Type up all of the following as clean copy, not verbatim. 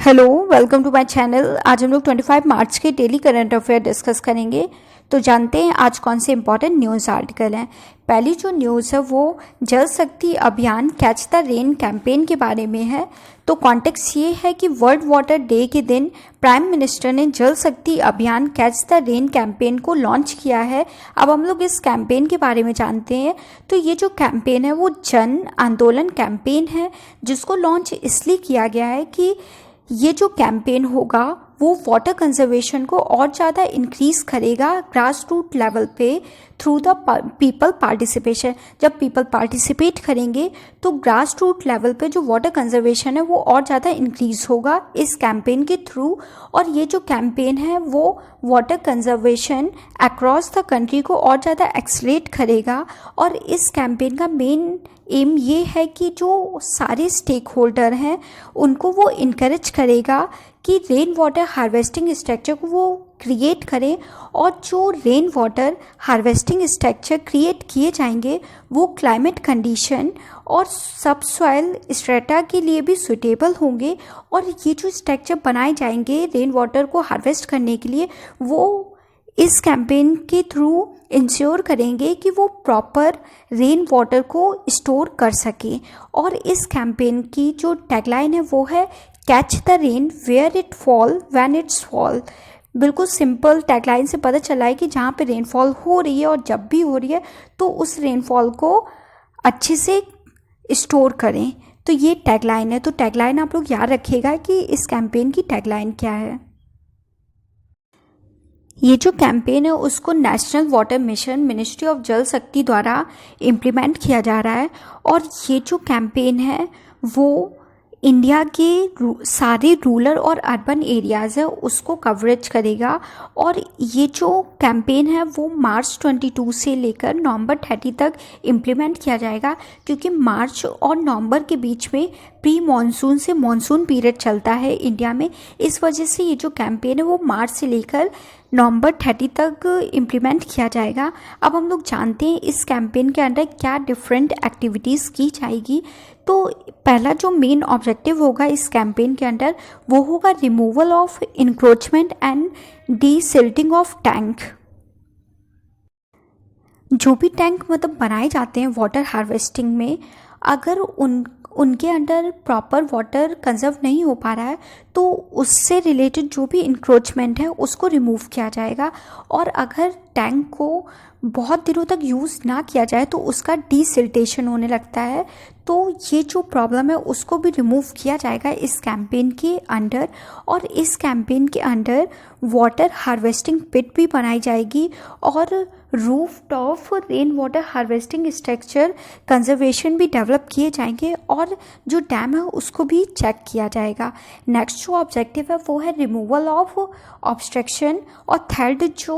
Hello, welcome to my channel. आज हम लोग 25 मार्च के डेली करंट अफेयर डिस्कस करेंगे। तो जानते हैं आज कौन से इंपॉर्टेंट न्यूज़ आर्टिकल हैं। पहली जो न्यूज़ है वो जल शक्ति अभियान कैच द रेन कैंपेन के बारे में है। तो कॉन्टेक्स्ट ये है कि वर्ल्ड वाटर डे के दिन प्राइम मिनिस्टर ने जल शक्ति अभियान कैच द रेन कैंपेन को लॉन्च किया है। अब हम लोग इस कैंपेन के बारे में जानते हैं। तो ये जो कैंपेन है वो जन आंदोलन कैंपेन है, जिसको लॉन्च इसलिए किया गया है कि ये जो कैंपेन होगा वो वाटर कंजर्वेशन को और ज़्यादा इंक्रीज करेगा ग्रास रूट लेवल पे थ्रू द पीपल पार्टिसिपेशन। जब पीपल पार्टिसिपेट करेंगे तो ग्रास रूट लेवल पे जो वाटर कंजर्वेशन है वो और ज़्यादा इंक्रीज होगा इस कैंपेन के थ्रू। और ये जो कैंपेन है वो water conservation across the country को और ज़्यादा एक्सलेट करेगा। और इस कैंपेन का मेन एम ये है कि जो सारे स्टेक होल्डर हैं उनको वो इनकरेज करेगा कि रेन वाटर हार्वेस्टिंग स्ट्रक्चर को वो क्रिएट करें। और जो rain water harvesting structure create किए जाएंगे वो क्लाइमेट कंडीशन और सब सॉइल स्ट्रेटा के लिए भी सुटेबल होंगे। और ये जो स्ट्रक्चर बनाए जाएंगे रेन वाटर को हार्वेस्ट करने के लिए वो इस कैंपेन के थ्रू इंश्योर करेंगे कि वो प्रॉपर रेन वाटर को स्टोर कर सकें। और इस कैंपेन की जो टैगलाइन है वो है catch the rain where it fall when it's fall. बिल्कुल सिंपल टैगलाइन से पता चला है कि जहाँ पे रेनफॉल हो रही है और जब भी हो रही है तो उस रेनफॉल को अच्छे से स्टोर करें। तो ये टैगलाइन है। तो टैगलाइन आप लोग याद रखिएगा कि इस कैंपेन की टैगलाइन क्या है। ये जो कैंपेन है उसको national water mission ministry of जल शक्ति द्वारा इम्प्लीमेंट किया जा रहा है। और ये जो कैंपेन है वो इंडिया के सारे रूरल और अर्बन एरियाज़ है उसको कवरेज करेगा। और ये जो कैंपेन है वो मार्च 22 से लेकर नवंबर 30 तक इम्प्लीमेंट किया जाएगा, क्योंकि मार्च और नवंबर के बीच में प्री मानसून से मानसून पीरियड चलता है इंडिया में। इस वजह से ये जो कैंपेन है वो मार्च से लेकर नवंबर 30 तक इम्प्लीमेंट किया जाएगा। अब हम लोग जानते हैं इस कैंपेन के अंदर क्या डिफरेंट एक्टिविटीज़ की जाएगी। तो पहला जो मेन ऑब्जेक्टिव होगा इस कैंपेन के अंदर वो होगा removal of encroachment and desilting of tank. जो भी टैंक मतलब बनाए जाते हैं वाटर हार्वेस्टिंग में, अगर उनके अंदर प्रॉपर वाटर कंजर्व नहीं हो पा रहा है तो उससे रिलेटेड जो भी इंक्रोचमेंट है उसको रिमूव किया जाएगा। और अगर टैंक को बहुत दिनों तक यूज़ ना किया जाए तो उसका डीसिल्टेशन होने लगता है। तो ये जो प्रॉब्लम है उसको भी रिमूव किया जाएगा इस कैंपेन के अंडर। और इस कैंपेन के अंडर वाटर हार्वेस्टिंग पिट भी बनाई जाएगी और roof top rain water harvesting structure conservation भी डेवलप किए जाएंगे और जो डैम है उसको भी चेक किया जाएगा। नेक्स्ट जो ऑब्जेक्टिव है वो है रिमूवल ऑफ ऑब्स्ट्रक्शन। और थर्ड जो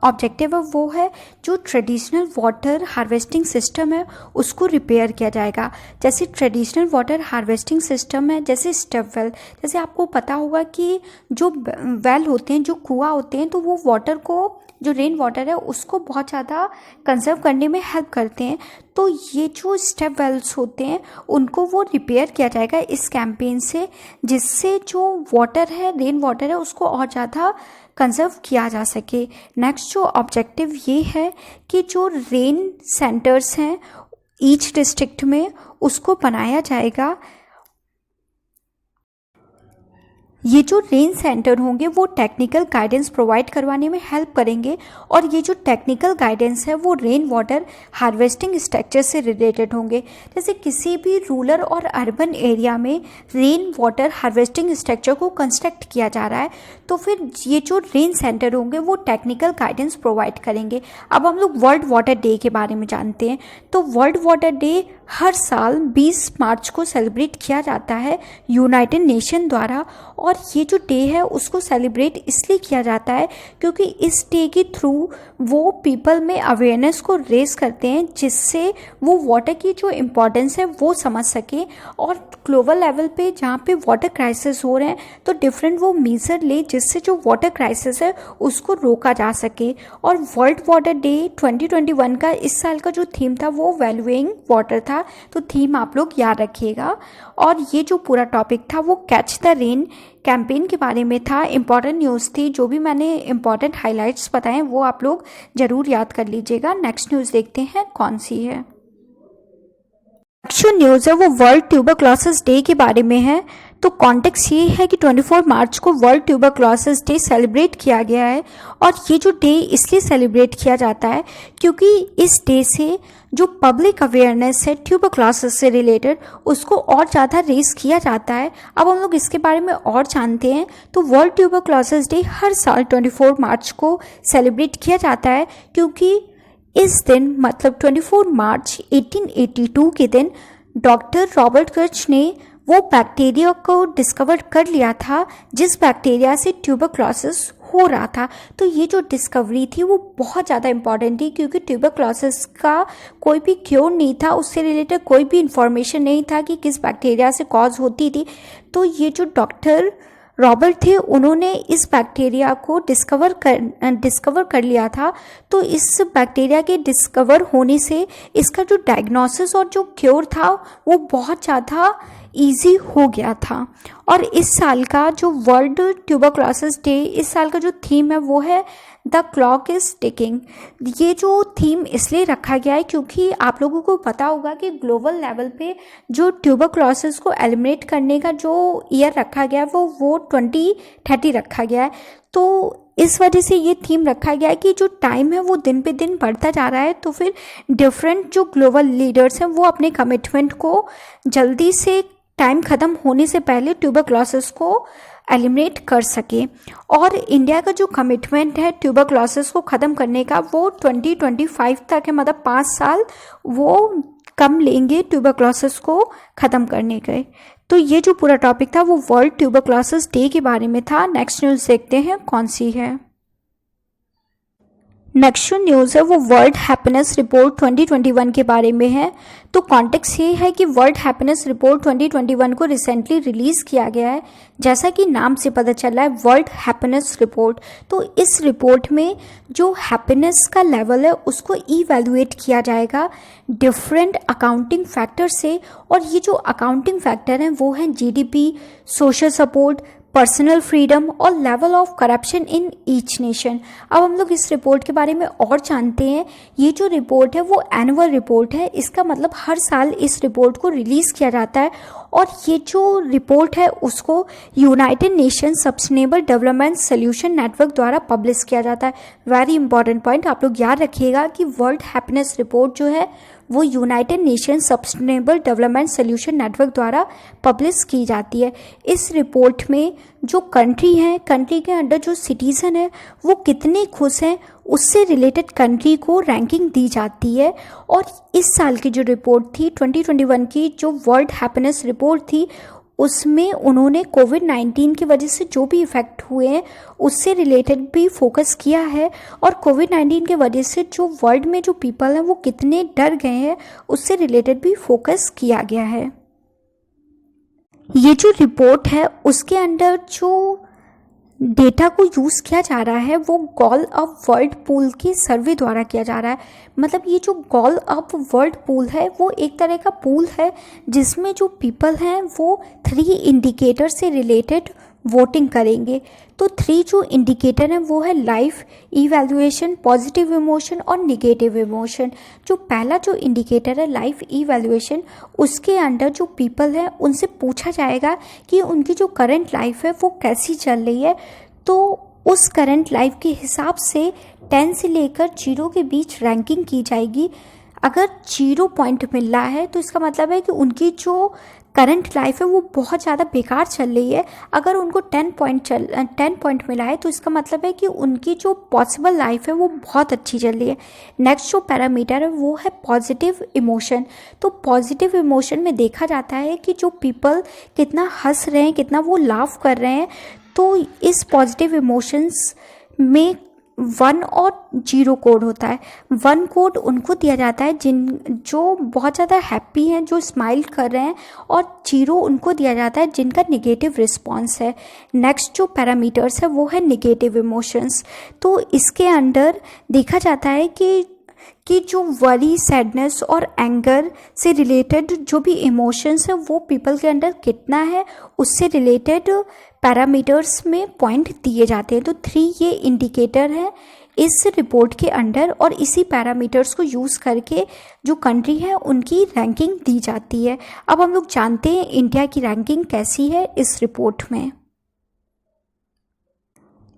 ऑब्जेक्टिव है वो है जो ट्रेडिशनल वाटर हार्वेस्टिंग सिस्टम है उसको रिपेयर किया जाएगा। जैसे ट्रेडिशनल वाटर हार्वेस्टिंग सिस्टम है जैसे स्टेप वेल। जैसे आपको पता होगा कि जो वेल होते हैं, जो कुआं होते हैं, तो वो वाटर को, जो रेन वाटर है उसको बहुत ज़्यादा कंजर्व करने में हेल्प करते हैं। तो ये जो स्टेप वेल्स होते हैं उनको वो रिपेयर किया जाएगा इस कैंपेन से, जिससे जो वाटर है, रेन वाटर है, उसको और ज़्यादा कंजर्व किया जा सके। नेक्स्ट जो ऑब्जेक्टिव ये है कि जो रेन सेंटर्स हैं ईच डिस्ट्रिक्ट में उसको बनाया जाएगा। ये जो रेन सेंटर होंगे वो टेक्निकल गाइडेंस प्रोवाइड करवाने में हेल्प करेंगे। और ये जो टेक्निकल गाइडेंस है वो रेन वाटर हार्वेस्टिंग स्ट्रक्चर से रिलेटेड होंगे। जैसे किसी भी रूरल और अर्बन एरिया में रेन वाटर हार्वेस्टिंग स्ट्रक्चर को कंस्ट्रक्ट किया जा रहा है तो फिर ये जो रेन सेंटर होंगे वो टेक्निकल गाइडेंस प्रोवाइड करेंगे। अब हम लोग वर्ल्ड वाटर डे के बारे में जानते हैं। तो वर्ल्ड वाटर डे हर साल 20 मार्च को सेलिब्रेट किया जाता है यूनाइटेड नेशन द्वारा। और ये जो डे है उसको सेलिब्रेट इसलिए किया जाता है क्योंकि इस डे के थ्रू वो पीपल में अवेयरनेस को रेज करते हैं, जिससे वो वाटर की जो इम्पोर्टेंस है वो समझ सकें। और ग्लोबल लेवल पे जहाँ पे वाटर क्राइसिस हो रहे हैं तो डिफरेंट वो मेजर ले जिससे जो वाटर क्राइसिस है उसको रोका जा सके। और वर्ल्ड वाटर डे 2021 का इस साल का जो थीम था वो वैल्यूइंग वाटर था। था, तो थीम आप लोग याद रखिएगा। और ये जो पूरा टॉपिक था वो कैच द रेन कैंपेन के बारे में था, इंपॉर्टेंट न्यूज़ थी। जो भी मैंने इंपॉर्टेंट हाइलाइट्स बताए वो आप लोग ज़रूर याद कर लीजिएगा। नेक्स्ट न्यूज़ देखते हैं कौन सी है। नेक्स्ट जो न्यूज़ है वो वर्ल्ड ट्यूबरक्लोसिस डे के बारे में है। तो कॉन्टेक्स्ट ये है कि 24 मार्च को वर्ल्ड ट्यूबरक्लोसिस डे सेलिब्रेट किया गया है। और ये जो डे इसलिए सेलिब्रेट किया जाता है क्योंकि इस डे से जो पब्लिक अवेयरनेस है ट्यूबरक्लोसिस से रिलेटेड उसको और ज़्यादा रेस किया जाता है। अब हम लोग इसके बारे में और जानते हैं। तो वर्ल्ड ट्यूबरक्लोसिस डे हर साल 24 मार्च को सेलिब्रेट किया जाता है क्योंकि इस दिन मतलब 24 मार्च 1882 के दिन डॉक्टर रॉबर्ट कर्च ने वो बैक्टीरिया को डिस्कवर कर लिया था जिस बैक्टीरिया से ट्यूबरक्लोसिस हो रहा था। तो ये जो डिस्कवरी थी वो बहुत ज़्यादा इम्पॉर्टेंट थी क्योंकि ट्यूबरक्लोसिस का कोई भी क्योर नहीं था, उससे रिलेटेड कोई भी इंफॉर्मेशन नहीं था कि किस बैक्टीरिया से कॉज होती थी। तो ये जो डॉक्टर रॉबर्ट थे उन्होंने इस बैक्टीरिया को डिस्कवर कर लिया था। तो इस बैक्टीरिया के डिस्कवर होने से इसका जो डायग्नोसिस और जो क्योर था वो बहुत ज़्यादा इजी हो गया था। और इस साल का जो वर्ल्ड ट्यूबरक्लोसिस डे, इस साल का जो थीम है वो है द क्लॉक इज़ टिकिंग। ये जो थीम इसलिए रखा गया है क्योंकि आप लोगों को पता होगा कि ग्लोबल लेवल पे जो ट्यूबरक्लोसिस को एलिमिनेट करने का जो ईयर रखा गया है वो 2030 रखा गया है। तो इस वजह से ये थीम रखा गया है कि जो टाइम है वो दिन पे दिन बढ़ता जा रहा है। तो फिर डिफरेंट जो ग्लोबल लीडर्स हैं वो अपने कमिटमेंट को जल्दी से टाइम ख़त्म होने से पहले ट्यूबरक्लोसिस को एलिमिनेट कर सके। और इंडिया का जो कमिटमेंट है ट्यूबरक्लोसिस को ख़त्म करने का वो 2025 तक है, मतलब 5 साल वो कम लेंगे ट्यूबरक्लोसिस को ख़त्म करने के। तो ये जो पूरा टॉपिक था वो वर्ल्ड ट्यूबरक्लोसिस डे के बारे में था। नेक्स्ट न्यूज़ देखते हैं कौन सी है। नेक्स्ट जो न्यूज़ है वो वर्ल्ड हैप्पीनेस रिपोर्ट 2021 के बारे में है। तो कॉन्टेक्स्ट ये है कि वर्ल्ड हैप्पीनेस रिपोर्ट 2021 को रिसेंटली रिलीज़ किया गया है। जैसा कि नाम से पता चल रहा है वर्ल्ड हैप्पीनेस रिपोर्ट। तो इस रिपोर्ट में जो हैप्पीनेस का लेवल है उसको इवैल्यूएट किया जाएगा डिफरेंट अकाउंटिंग फैक्टर से। और ये जो अकाउंटिंग फैक्टर हैं वो हैं GDP, social support, personal freedom और level of corruption in each nation. अब हम लोग इस रिपोर्ट के बारे में और जानते हैं। ये जो रिपोर्ट है वो एनुअल रिपोर्ट है, इसका मतलब हर साल इस रिपोर्ट को रिलीज़ किया जाता है। और ये जो रिपोर्ट है उसको United nation sustainable development solution network द्वारा पब्लिश किया जाता है। वेरी इंपॉर्टेंट पॉइंट, आप लोग याद रखिएगा कि वर्ल्ड हैप्पीनेस रिपोर्ट जो है वो United nation sustainable development solution network द्वारा पब्लिश की जाती है। इस रिपोर्ट में जो कंट्री है, कंट्री के अंडर जो सिटीज़न है वो कितने खुश हैं उससे रिलेटेड कंट्री को रैंकिंग दी जाती है। और इस साल की जो रिपोर्ट थी 2021 की जो वर्ल्ड हैप्पीनेस रिपोर्ट थी उसमें उन्होंने कोविड-19 की वजह से जो भी इफ़ेक्ट हुए हैं उससे रिलेटेड भी फोकस किया है। और कोविड-19 की वजह से जो वर्ल्ड में जो पीपल हैं वो कितने डर गए हैं उससे रिलेटेड भी फोकस किया गया है। ये जो रिपोर्ट है उसके अंदर जो डेटा को यूज़ किया जा रहा है वो गॉल अप वर्ल्ड पूल की सर्वे द्वारा किया जा रहा है। मतलब ये जो गॉल अप वर्ल्ड पूल है वो एक तरह का पूल है जिसमें जो पीपल हैं वो 3 इंडिकेटर से रिलेटेड वोटिंग करेंगे। तो 3 जो इंडिकेटर हैं वो है लाइफ, इवैल्यूएशन, पॉजिटिव इमोशन और निगेटिव इमोशन। जो पहला जो इंडिकेटर है लाइफ इवैल्यूएशन, उसके अंडर जो पीपल है उनसे पूछा जाएगा कि उनकी जो करंट लाइफ है वो कैसी चल रही है। तो उस करंट लाइफ के हिसाब से 10 से लेकर 0 के बीच रैंकिंग की जाएगी। अगर 0 पॉइंट मिल रहा है तो इसका मतलब है कि उनकी जो करंट लाइफ है वो बहुत ज़्यादा बेकार चल रही है। अगर उनको 10 पॉइंट मिला है तो इसका मतलब है कि उनकी जो पॉसिबल लाइफ है वो बहुत अच्छी चल रही है। नेक्स्ट जो पैरामीटर है वो है पॉजिटिव इमोशन। तो पॉजिटिव इमोशन में देखा जाता है कि जो पीपल कितना हंस रहे हैं, कितना वो लाफ कर रहे हैं। तो इस पॉजिटिव इमोशंस में 1 और 0 कोड होता है। 1 कोड उनको दिया जाता है जो बहुत ज़्यादा हैप्पी हैं, जो स्माइल कर रहे हैं, और 0 उनको दिया जाता है जिनका निगेटिव रिस्पॉन्स है। नेक्स्ट जो पैरामीटर्स है वो है निगेटिव इमोशंस। तो इसके अंदर देखा जाता है कि कि जो वरी, सैडनेस और एंगर से रिलेटेड जो भी इमोशंस है वो पीपल के अंदर कितना है, उससे रिलेटेड पैरामीटर्स में पॉइंट दिए जाते हैं। तो 3 ये इंडिकेटर है इस रिपोर्ट के अंडर, और इसी पैरामीटर्स को यूज़ करके जो कंट्री है उनकी रैंकिंग दी जाती है। अब हम लोग जानते हैं इंडिया की रैंकिंग कैसी है इस रिपोर्ट में।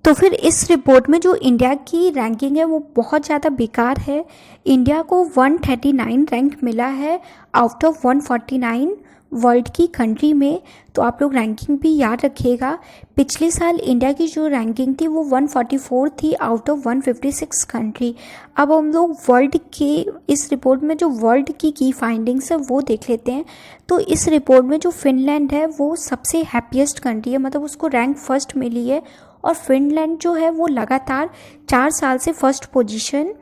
तो फिर इस रिपोर्ट में जो इंडिया की रैंकिंग है वो बहुत ज़्यादा बेकार है। इंडिया को 139 रैंक मिला है आउट ऑफ 149 वर्ल्ड की कंट्री में। तो आप लोग रैंकिंग भी याद रखिएगा। पिछले साल इंडिया की जो रैंकिंग थी वो 144 थी आउट ऑफ 156 कंट्री। अब हम लोग वर्ल्ड के इस रिपोर्ट में जो वर्ल्ड की फाइंडिंग्स है वो देख लेते हैं। तो इस रिपोर्ट में जो फिनलैंड है वो सबसे हैप्पीएस्ट कंट्री है, मतलब उसको रैंक फर्स्ट मिली है। और फिनलैंड जो है वो लगातार 4 साल से फर्स्ट पोजीशन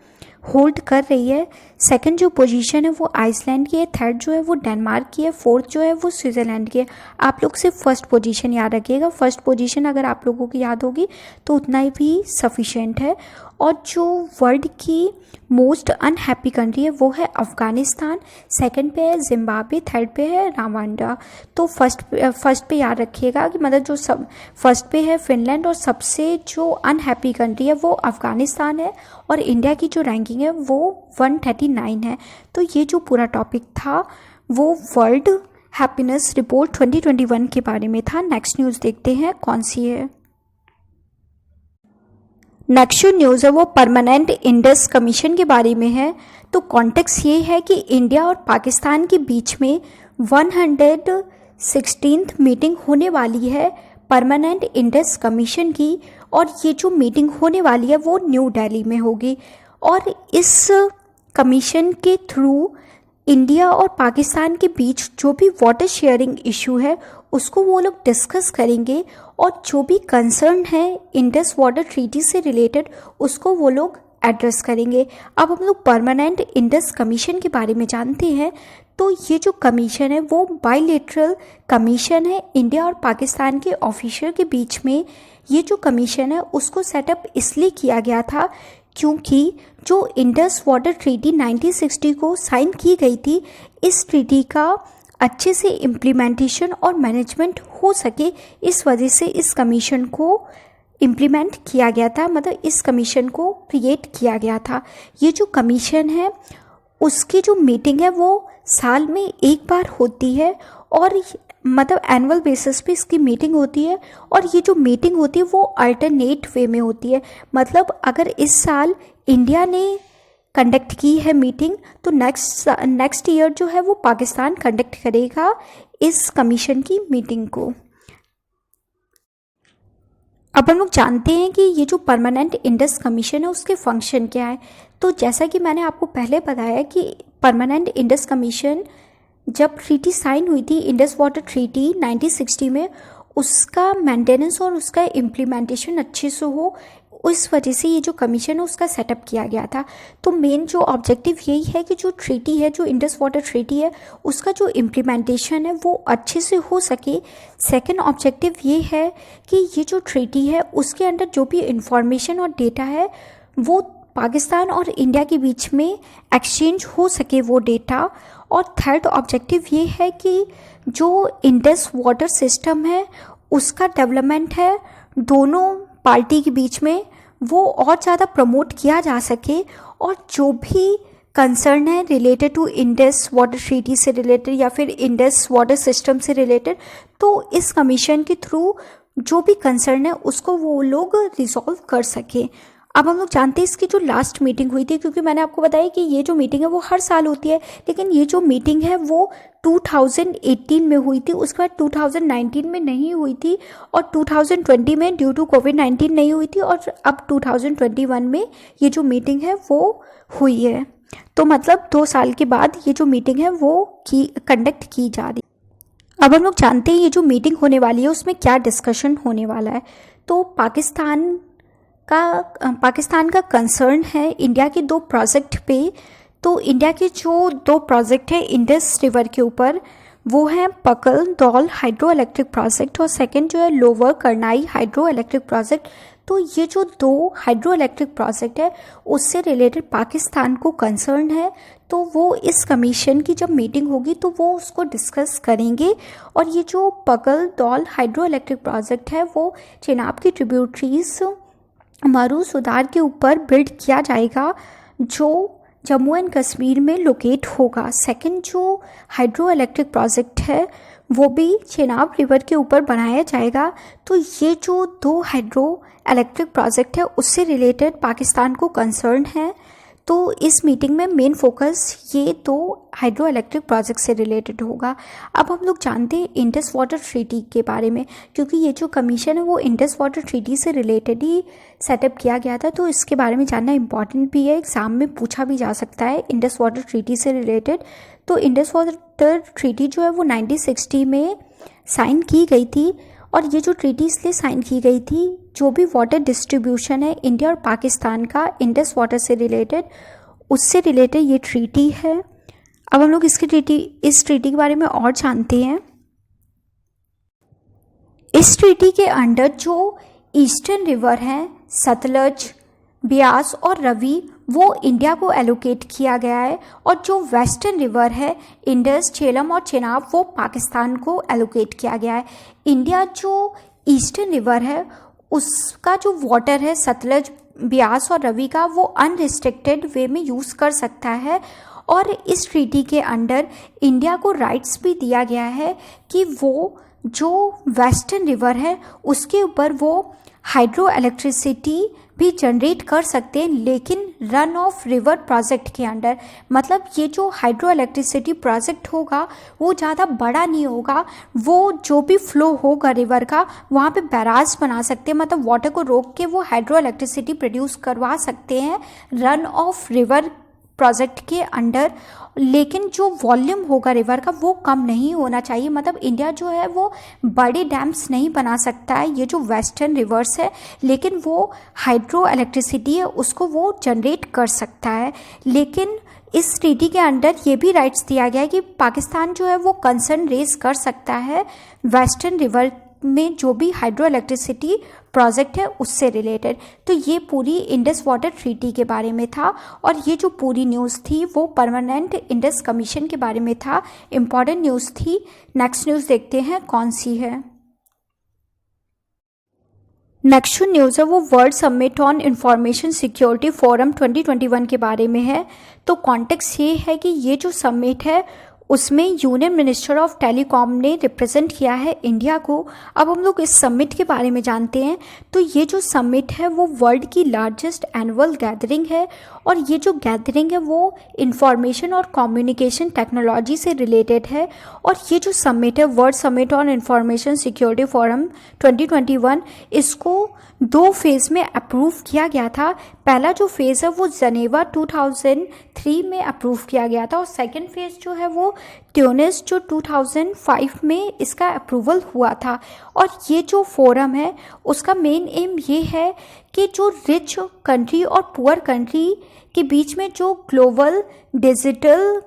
होल्ड कर रही है। सेकंड जो पोजीशन है वो आइसलैंड की है, थर्ड जो है वो डेनमार्क की है, फोर्थ जो है वो स्विट्ज़रलैंड की है। आप लोग सिर्फ फर्स्ट पोजीशन याद रखिएगा। फर्स्ट पोजीशन अगर आप लोगों की याद होगी तो उतना ही भी सफिशेंट है। और जो वर्ल्ड की मोस्ट अनहैप्पी कंट्री है वो है अफ़गानिस्तान, सेकंड पे है जिम्बाब्वे, थर्ड पे है रवांडा। तो फर्स्ट पे याद रखिएगा कि मतलब जो सब फर्स्ट पे है फिनलैंड, और सबसे जो अनहैप्पी कंट्री है वो अफ़गानिस्तान है। और इंडिया की जो रैंकिंग है वो 139 है। तो ये जो पूरा टॉपिक था वो वर्ल्ड हैप्पीनेस रिपोर्ट 2021 के बारे में था। नेक्स्ट न्यूज़ देखते हैं कौन सी है। नेक्स्ट जो न्यूज़ है वो परमानेंट इंडस कमीशन के बारे में है। तो कॉन्टेक्स्ट ये है कि इंडिया और पाकिस्तान के बीच में 116th मीटिंग होने वाली है परमानेंट इंडस कमीशन की। और ये जो मीटिंग होने वाली है वो न्यू दिल्ली में होगी। और इस कमीशन के थ्रू इंडिया और पाकिस्तान के बीच जो भी वाटर शेयरिंग इशू है उसको वो लोग डिस्कस करेंगे, और जो भी कंसर्न है इंडस वाटर ट्रीटी से रिलेटेड उसको वो लोग एड्रेस करेंगे। अब हम लोग परमानेंट इंडस कमीशन के बारे में जानते हैं। तो ये जो कमीशन है वो बायलैटरल कमीशन है इंडिया और पाकिस्तान के ऑफिसर के बीच में। ये जो कमीशन है उसको सेटअप इसलिए किया गया था क्योंकि जो इंडस वाटर ट्रीटी 1960 को साइन की गई थी, इस ट्रीटी का अच्छे से इम्प्लीमेंटेशन और मैनेजमेंट हो सके, इस वजह से इस कमीशन को इम्प्लीमेंट किया गया था, मतलब इस कमीशन को क्रिएट किया गया था। ये जो कमीशन है उसकी जो मीटिंग है वो साल में एक बार होती है, और मतलब एनुअल बेसिस पे इसकी मीटिंग होती है। और ये जो मीटिंग होती है वो अल्टरनेट वे में होती है, मतलब अगर इस साल इंडिया ने कंडक्ट की है मीटिंग तो नेक्स्ट ईयर जो है वो पाकिस्तान कंडक्ट करेगा इस कमीशन की मीटिंग को। अब हम लोग जानते हैं कि ये जो परमानेंट इंडस कमीशन है उसके फंक्शन क्या है। तो जैसा कि मैंने आपको पहले बताया कि परमानेंट इंडस कमीशन जब ट्रीटी साइन हुई थी इंडस वाटर ट्रीटी 1960 में, उसका मेंटेनेंस और उसका इम्प्लीमेंटेशन अच्छे से हो, उस वजह से ये जो कमीशन है उसका सेटअप किया गया था। तो मेन जो ऑब्जेक्टिव यही है कि जो ट्रीटी है, जो इंडस वाटर ट्रीटी है, उसका जो इम्प्लीमेंटेशन है वो अच्छे से हो सके। सेकंड ऑब्जेक्टिव ये है कि ये जो ट्रीटी है उसके अंदर जो भी इंफॉर्मेशन और डेटा है वो पाकिस्तान और इंडिया के बीच में एक्सचेंज हो सके वो डेटा। और थर्ड ऑब्जेक्टिव ये है कि जो इंडस वाटर सिस्टम है उसका डेवलपमेंट है दोनों पार्टी के बीच में वो और ज़्यादा प्रमोट किया जा सके। और जो भी कंसर्न है related to Indus water treaty से रिलेटेड या फिर इंडस वाटर सिस्टम से रिलेटेड, तो इस कमीशन के थ्रू जो भी कंसर्न है उसको वो लोग रिजॉल्व कर सके। अब हम लोग जानते हैं इसकी जो लास्ट मीटिंग हुई थी, क्योंकि मैंने आपको बताया कि ये जो मीटिंग है वो हर साल होती है, लेकिन ये जो मीटिंग है वो 2018 में हुई थी, उसके बाद 2019 में नहीं हुई थी, और 2020 में ड्यू टू कोविड-19 नहीं हुई थी, और अब 2021 में ये जो मीटिंग है वो हुई है। तो मतलब 2 साल के बाद ये जो मीटिंग है वो कंडक्ट की जा रही। अब हम लोग जानते हैं ये जो मीटिंग होने वाली है उसमें क्या डिस्कशन होने वाला है। तो पाकिस्तान का कंसर्न है इंडिया के 2 प्रोजेक्ट पे। तो इंडिया के जो 2 प्रोजेक्ट हैं इंडस रिवर के ऊपर, वो है पकल दौल हाइड्रो इलेक्ट्रिक प्रोजेक्ट और सेकंड जो है लोअर करनाई हाइड्रो इलेक्ट्रिक प्रोजेक्ट। तो ये जो दो हाइड्रो इलेक्ट्रिक प्रोजेक्ट है उससे रिलेटेड पाकिस्तान को कंसर्न है, तो वो इस कमीशन की जब मीटिंग होगी तो वो उसको डिस्कस करेंगे। और ये जो पकल दौल हाइड्रो इलेक्ट्रिक प्रोजेक्ट है वो चेनाब की ट्रिब्यूटरीज मरू सुधार के ऊपर बिल्ड किया जाएगा जो जम्मू एंड कश्मीर में लोकेट होगा। सेकंड जो हाइड्रो इलेक्ट्रिक प्रोजेक्ट है वो भी चेनाब रिवर के ऊपर बनाया जाएगा। तो ये जो दो हाइड्रो इलेक्ट्रिक प्रोजेक्ट है उससे रिलेटेड पाकिस्तान को कंसर्न है। तो इस मीटिंग में मेन फोकस ये दो हाइड्रो इलेक्ट्रिक प्रोजेक्ट से रिलेटेड होगा। अब हम लोग जानते हैं इंडस वाटर ट्रीटी के बारे में, क्योंकि ये जो कमीशन है वो इंडस वाटर ट्रीटी से रिलेटेड ही सेटअप किया गया था, तो इसके बारे में जानना इम्पॉर्टेंट भी है, एग्जाम में पूछा भी जा सकता है इंडस वाटर ट्रीटी से रिलेटेड। तो इंडस वाटर ट्रीटी जो है वो 1960 में साइन की गई थी, और ये जो ट्रीटी इसलिए साइन की गई थी, जो भी वाटर डिस्ट्रीब्यूशन है इंडिया और पाकिस्तान का इंडस वाटर से रिलेटेड, उससे रिलेटेड ये ट्रीटी है। अब हम लोग इस ट्रीटी के बारे में और जानते हैं। इस ट्रीटी के अंडर जो ईस्टर्न रिवर हैं सतलज, ब्यास और रवि, वो इंडिया को एलोकेट किया गया है, और जो वेस्टर्न रिवर है इंडस, झेलम और चेनाब, वो पाकिस्तान को एलोकेट किया गया है। इंडिया जो ईस्टर्न रिवर है उसका जो वाटर है सतलज, ब्यास और रवि का, वो अनरिस्ट्रिक्टेड वे में यूज़ कर सकता है। और इस ट्रीटी के अंडर इंडिया को राइट्स भी दिया गया है कि वो जो वेस्टर्न रिवर है उसके ऊपर वो हाइड्रो इलेक्ट्रिसिटी भी जनरेट कर सकते हैं, लेकिन रन ऑफ रिवर प्रोजेक्ट के अंडर। मतलब ये जो हाइड्रो इलेक्ट्रिसिटी प्रोजेक्ट होगा वो ज़्यादा बड़ा नहीं होगा, वो जो भी फ्लो होगा रिवर का वहाँ पे बैराज बना सकते हैं, मतलब वाटर को रोक के वो हाइड्रो इलेक्ट्रिसिटी प्रोड्यूस करवा सकते हैं रन ऑफ रिवर प्रोजेक्ट के अंडर। लेकिन जो वॉल्यूम होगा रिवर का वो कम नहीं होना चाहिए, मतलब इंडिया जो है वो बड़े डैम्स नहीं बना सकता है ये जो वेस्टर्न रिवर्स है, लेकिन वो हाइड्रो इलेक्ट्रिसिटी है उसको वो जनरेट कर सकता है। लेकिन इस ट्रीटी के अंडर ये भी राइट्स दिया गया है कि पाकिस्तान जो है वो कंसर्न रेज कर सकता है वेस्टर्न रिवर में जो भी हाइड्रो इलेक्ट्रिसिटी प्रोजेक्ट है उससे रिलेटेड। तो ये पूरी इंडस वाटर ट्रीटी के बारे में था, और ये जो पूरी न्यूज़ थी वो परमानेंट इंडस कमीशन के बारे में था, इम्पॉर्टेंट न्यूज़ थी। नेक्स्ट न्यूज़ देखते हैं कौन सी है। नेक्स्ट जो न्यूज़ है वो world summit on information security forum 2021 के बारे में है। तो कॉन्टेक्स्ट ये है कि ये जो समिट है उसमें यूनियन मिनिस्टर ऑफ टेलीकॉम ने रिप्रेजेंट किया है इंडिया को। अब हम लोग इस समिट के बारे में जानते हैं। तो ये जो समिट है वो वर्ल्ड की लार्जेस्ट एनुअल गैदरिंग है, और ये जो गैदरिंग है वो इंफॉर्मेशन और कम्युनिकेशन टेक्नोलॉजी से रिलेटेड है। और ये जो समिट है world summit on information security forum 2021, इसको दो फेज़ में अप्रूव किया गया था। पहला जो फेज़ है वो जनेवा 2003 में अप्रूव किया गया था, और सेकंड फेज़ जो है वो ट्यूनिस जो 2005 में इसका अप्रूवल हुआ था। और ये जो फोरम है उसका मेन एम ये है कि जो रिच कंट्री और पुअर कंट्री के बीच में जो ग्लोबल डिजिटल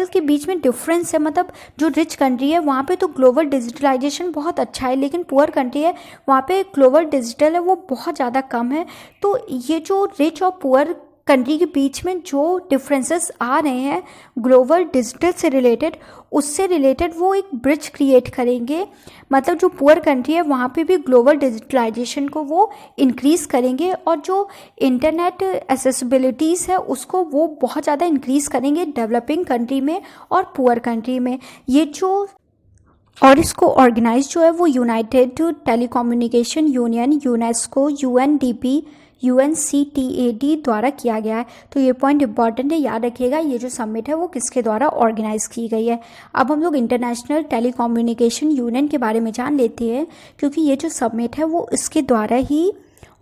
के बीच में डिफरेंस है, मतलब जो रिच कंट्री है वहाँ पे तो ग्लोबल डिजिटलाइजेशन बहुत अच्छा है, लेकिन पुअर कंट्री है वहाँ पे ग्लोबल डिजिटल है वो बहुत ज़्यादा कम है। तो ये जो रिच और पुअर कंट्री के बीच में जो डिफरेंसेस आ रहे हैं ग्लोबल डिजिटल से रिलेटेड, उससे रिलेटेड वो एक ब्रिज क्रिएट करेंगे। मतलब जो पुअर कंट्री है वहाँ पे भी ग्लोबल डिजिटलाइजेशन को वो इंक्रीज़ करेंगे, और जो इंटरनेट एसेसिबिलिटीज़ है उसको वो बहुत ज़्यादा इंक्रीज़ करेंगे डेवलपिंग कंट्री में और पुअर कंट्री में। ये जो और इसको ऑर्गेनाइज जो है वो United telecommunication union, UNESCO, UNDP, UNCTAD द्वारा किया गया है। तो ये पॉइंट इंपॉर्टेंट है, याद रखिएगा ये जो समिट है वो किसके द्वारा ऑर्गेनाइज की गई है। अब हम लोग इंटरनेशनल टेलीकम्युनिकेशन यूनियन के बारे में जान लेते हैं, क्योंकि ये जो समिट है वो इसके द्वारा ही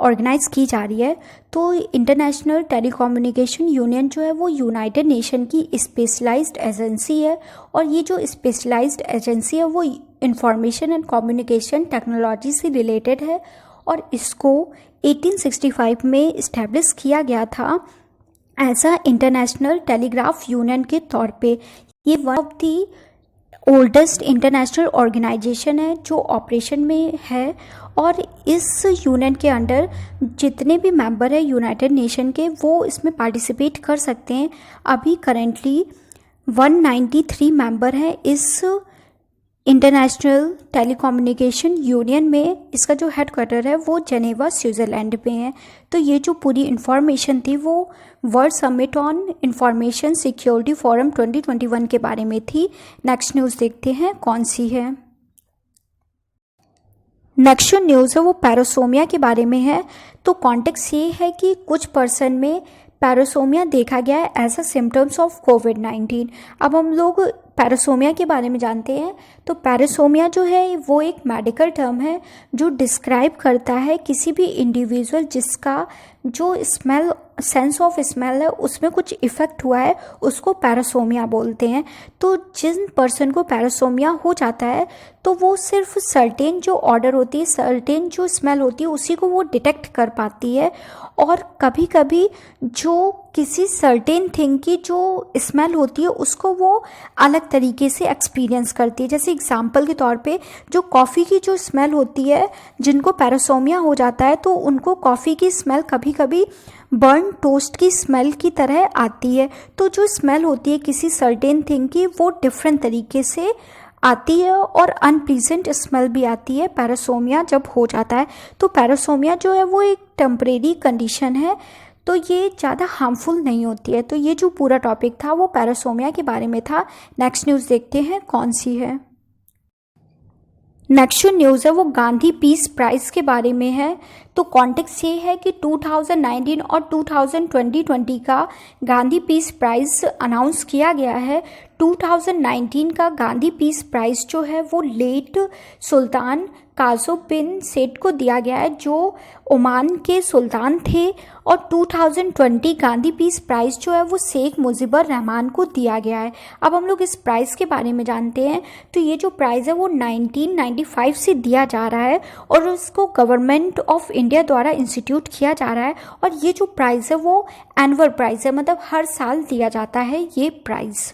ऑर्गेनाइज की जा रही है। तो इंटरनेशनल टेलीकम्युनिकेशन यूनियन जो है वो यूनाइटेड नेशन की स्पेशलाइज्ड एजेंसी है, और ये जो स्पेशलाइज्ड एजेंसी है वो इंफॉर्मेशन एंड कम्युनिकेशन टेक्नोलॉजी से रिलेटेड है, और इसको 1865 में इस्टेब्लिश किया गया था as a international telegraph union के तौर पे। ये one of the oldest international organisation है जो ऑपरेशन में है, और इस यूनियन के अंडर जितने भी मेंबर है यूनाइटेड नेशन के वो इसमें पार्टिसिपेट कर सकते हैं। अभी करेंटली 193 मेंबर हैं इस इंटरनेशनल टेलीकम्युनिकेशन यूनियन में। इसका जो हेडक्वार्टर है वो जेनेवा स्विट्ज़रलैंड में है। तो ये जो पूरी इन्फॉर्मेशन थी वो world summit on information security forum 2021 के बारे में थी। नेक्स्ट न्यूज़ देखते हैं कौन सी है। नेक्स्ट जो न्यूज़ है वो पैरासोमिया के बारे में है। तो कॉन्टेक्स्ट ये है कि कुछ पर्सन में पैरासोमिया देखा गया है एज अ सिम्टम्स ऑफ कोविड-19। अब हम लोग पैरासोमिया के बारे में जानते हैं। तो पैरासोमिया जो है वो एक मेडिकल टर्म है जो डिस्क्राइब करता है किसी भी इंडिविजुअल जिसका जो स्मेल सेंस ऑफ स्मेल है उसमें कुछ इफ़ेक्ट हुआ है, उसको पैरासोमिया बोलते हैं। तो जिन पर्सन को पैरासोमिया हो जाता है तो वो सिर्फ सर्टेन जो ऑर्डर होती है, सर्टेन जो स्मेल होती है उसी को वो डिटेक्ट कर पाती है, और कभी कभी जो किसी सर्टेन थिंग की जो स्मेल होती है उसको वो अलग तरीके से एक्सपीरियंस करती है। जैसे एग्जांपल के तौर पे जो कॉफ़ी की जो स्मेल होती है, जिनको पैरासोमिया हो जाता है तो उनको कॉफ़ी की स्मेल कभी कभी बर्न टोस्ट की स्मेल की तरह आती है। तो जो स्मेल होती है किसी सर्टेन थिंग की वो डिफरेंट तरीके से आती है और अनप्लीजेंट स्मेल भी आती है पैरासोमिया जब हो जाता है। तो पैरासोमिया जो है वो एक टेम्परेरी कंडीशन है, तो ये ज़्यादा हार्मफुल नहीं होती है। तो ये जो पूरा टॉपिक था वो पैरासोमिया के बारे में था। नेक्स्ट न्यूज़ देखते हैं कौन सी है। नेक्स्ट जो न्यूज़ है वो गांधी पीस प्राइज़ के बारे में है। तो कॉन्टेक्स्ट ये है कि 2019 और 2020 का गांधी पीस प्राइज़ अनाउंस किया गया है। 2019 का गांधी पीस प्राइज़ जो है वो लेट सुल्तान काज़ो बिन सेड को दिया गया है जो ओमान के सुल्तान थे, और 2020 गांधी पीस प्राइज़ जो है वो शेख मुजीबर रहमान को दिया गया है। अब हम लोग इस प्राइज़ के बारे में जानते हैं। तो ये जो प्राइज़ है वो 1995 से दिया जा रहा है और उसको गवर्नमेंट ऑफ इंडिया द्वारा इंस्टीट्यूट किया जा रहा है, और ये जो प्राइज़ है वो एनुअल प्राइज़ है, मतलब हर साल दिया जाता है ये प्राइज़।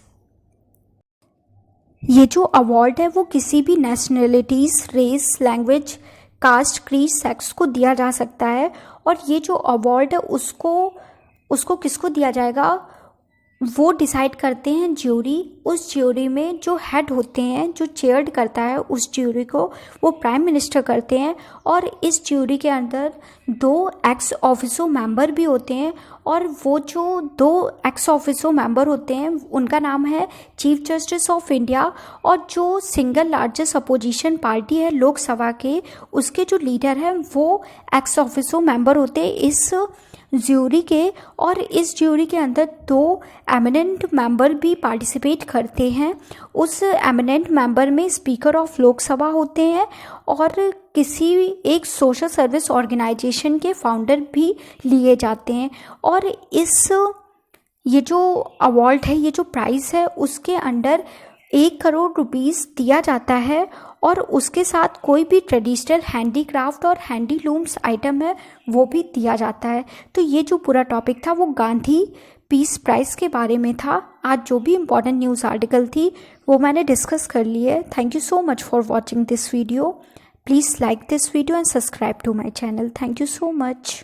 ये जो अवार्ड है वो किसी भी nationalities, race, language, caste, creed, sex को दिया जा सकता है, और ये जो अवार्ड है उसको किसको दिया जाएगा वो डिसाइड करते हैं ज्यूरी। उस ज्यूरी में जो हेड होते हैं, जो चेयर्ड करता है उस ज्यूरी को, वो प्राइम मिनिस्टर करते हैं, और इस ज्यूरी के अंदर 2 एक्स ऑफिसो मेंबर भी होते हैं, और वो जो 2 एक्स ऑफिसो मेंबर होते हैं उनका नाम है चीफ जस्टिस ऑफ इंडिया, और जो सिंगल लार्जेस्ट अपोजिशन पार्टी है लोकसभा के, उसके जो लीडर हैं वो एक्स ऑफिसो मेंबर होते हैं इस ज्यूरी के। और इस ज्यूरी के अंदर 2 एमिनेंट मेंबर भी पार्टिसिपेट करते हैं। उस एमिनेंट मेंबर में स्पीकर ऑफ लोकसभा होते हैं, और किसी एक सोशल सर्विस ऑर्गेनाइजेशन के फाउंडर भी लिए जाते हैं। और ये जो अवार्ड है, ये जो प्राइज़ है, उसके अंडर 1 करोड़ रुपीस दिया जाता है, और उसके साथ कोई भी ट्रेडिशनल हैंडीक्राफ्ट और हैंडीलूम्स आइटम है वो भी दिया जाता है। तो ये जो पूरा टॉपिक था वो गांधी पीस प्राइज़ के बारे में था। आज जो भी इम्पोर्टेंट न्यूज़ आर्टिकल थी वो मैंने डिस्कस कर ली है। Thank you so much for watching this video. Please like this video and subscribe to my channel. Thank you so much.